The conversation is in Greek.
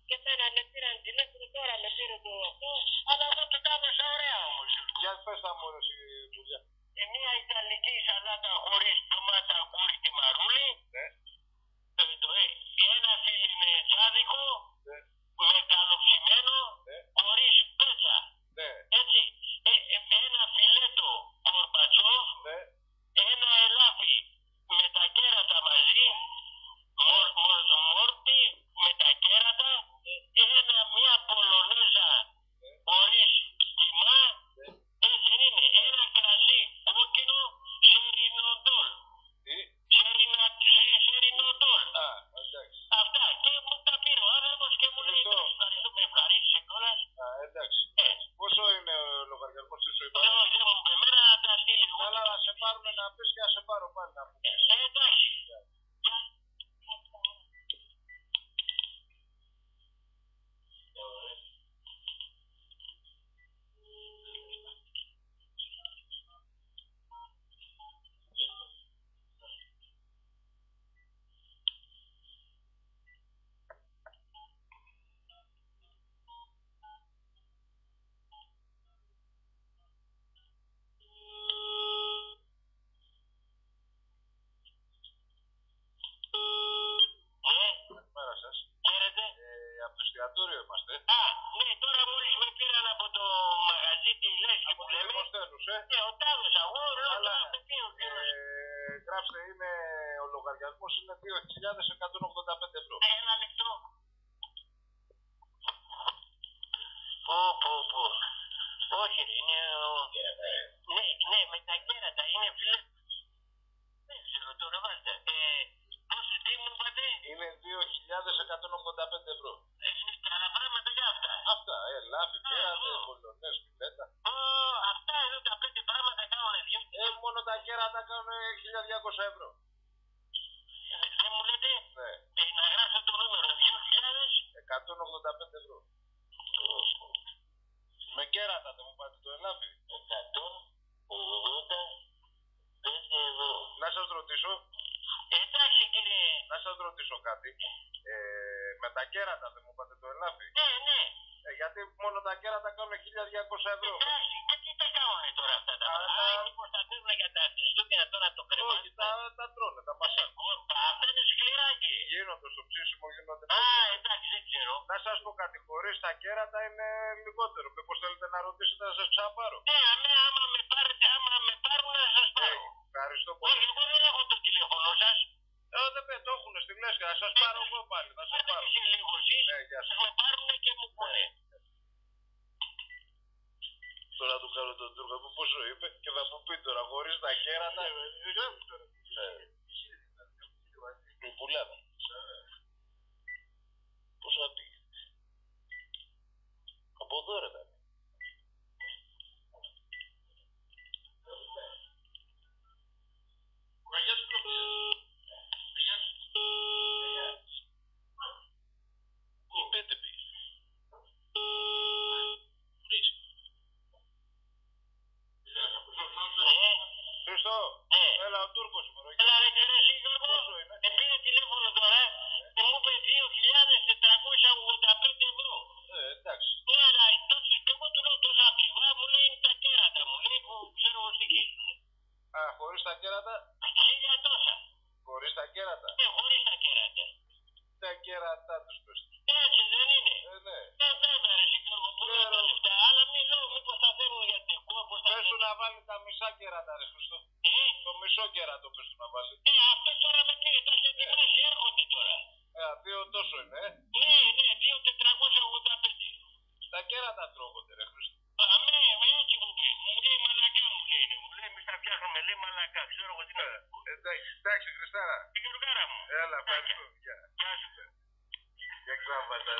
Και εμένα με πήραν τηλέφωνο τώρα, με πήρε το αυτό, αλλά εγώ το κάνω σε ωραία όμως. Για πες τα μου η δουλειά. Μια ιταλική σαλάτα χωρίς ντομάτα, αγκούρι και μαρούλι. Ναι. Ένα φίλι με τζάδικο, Ναι. με καλοψημένο, Ναι. χωρίς πέτσα. Ναι. Έτσι. Ένα φιλέτο κορμπατσόφ, Ναι. ένα ελάφι με τα κέρατα μαζί, μόρτι με τα κέρατα, μια πολωνέζα χωρίς κιμά, έτσι δεν είναι, ένα κρασί κόκκινο σερινοντόλ. Τι? Σερινοντόλ. Α, εντάξει. Αυτά και μου τα πήρε ο άνθρωπος και μου λέει ευχαριστώ, με ευχαρίστησε κιόλας. Α, εντάξει. Πόσο είναι ο λογαριασμός, τι σου είπα? Δεν μου είπε εμένα να τα στείλει. Αλλά να σε πάρουν να πεις και να σε πάρω πάλι να μου πεις. Εντάξει. Καλημέρα σας. Χαίρετε. Από το εστιατόριο είμαστε. Α, ναι, τώρα μόλις με πήραν από το μαγαζί τη Λέσχη που λέμε. Δημοσθένους, Ναι, ο Τάδος αγώ, λέω Αλλά, τώρα με πήρε ο κύριος. γράψτε, είναι, ο λογαριασμός είναι 2.185 ευρώ. Ένα λεπτό. Πω. Όχι ρε, είναι ο... Ναι, με τα κέρατα, είναι φίλε. Δεν ξέρω τώρα, βάζετε. Πόσο τι μου είπατε? Είναι 2.185 ευρώ. Είναι καλά πράγματα για αυτά. Αυτά, ελάφι, κέρατα, πολωνές, φιλέτα. Αυτά εδώ τα 5 πράγματα κάνουν 2.000. Μόνο τα κέρατα κάνουν 1.200 ευρώ. Δεν μου λέτε? Ναι. Να γράψω το νούμερο 185 ευρώ. Με κέρατα δεν μου πάτε το ελάφι. 185 ευρώ. Να σας ρωτήσω. Εντάξει κύριε. Να σας ρωτήσω κάτι. Με τα κέρατα δεν μου πάτε το ελάφι. Ναι. Γιατί μόνο τα κέρατα κάνουν 1.200 ευρώ. Εντάξει, και τι τα κάνουν τώρα αυτά τα πράγματα. Εκεί προστατεύουν για τα Χριστούγεννα τώρα το κρεμά. Όχι, τα τρώνε, τα μασάνε. Αυτά είναι σκληρά και. Γίνονται στο ψήσιμο, γίνονται. Εντάξει, δεν ξέρω. Να σας πω κάτι, χωρίς τα κέρατα είναι λιγότερο. Μήπως θέλετε να ρωτήσετε να σας ξαναπάρω. Ναι, άμα με πάρουν να σας πάρω. Ευχαριστώ πολύ. Όχι, εγώ δεν έχω το τηλέφωνο σας. Δεν το έχουν στη Λέσχα, να σας πάρω εγώ πάλι. Να σας πάρω. Πάρτε λίγο εσείς, θα με πάρουν και μου πούνε. Τώρα του κάνω τον Τούρκο που πόσο είπε και θα μου πει τώρα χωρίς τα κέρατα. Η πουλάδα. Πώς θα πει. Από εδώ ρε τα. Η πέντε πει. Χριστό, έλα ο Τούρκος μου. Έλα ρε και εσύ Γιώργο, με πήρε τηλέφωνο τώρα και μου είπε 2.485 ευρώ. Εντάξει. Ναι, αλλά και εγώ του λέω τόσα ακριβά, μου λέει είναι τα κέρατα, μου λέει που ξέρω εγώ στοιχίζουν. Α, χωρίς τα κέρατα. 1.000 τόσα. Χωρίς τα κέρατα. Ναι, χωρίς τα κέρατα. Τα κέρατα τους πες. Έτσι δεν είναι. Ναι. Βέβαια ρε Γιώργο, πολλά τα λεφτά, αλλά μην λέω μήπως τα θέλουν για τεκό, πώς τα Πες του θέλουν. να βάλει τα μισά κέρατα ρε Χριστό. Το μισό κέρατο πες του να βάλει. Αυτό τώρα με πήρε, τα έχει ετοιμάσει, έρχονται τώρα. Δύο τόσο είναι, Ναι, 2.485. Τα κέρατα τρώγονται ρε Χριστό. Αμέ, έτσι μου πει. Μου λέει μαλακά μου λέει. Μου λέει εμείς τα φτιάχνουμε, λέει μαλακά. Ξέρω εγώ τι να πω. Εντάξει Χριστάρα. Γιωργάρα μου. Έλα, ευχαριστώ. Γεια σου. Για ξάβατα.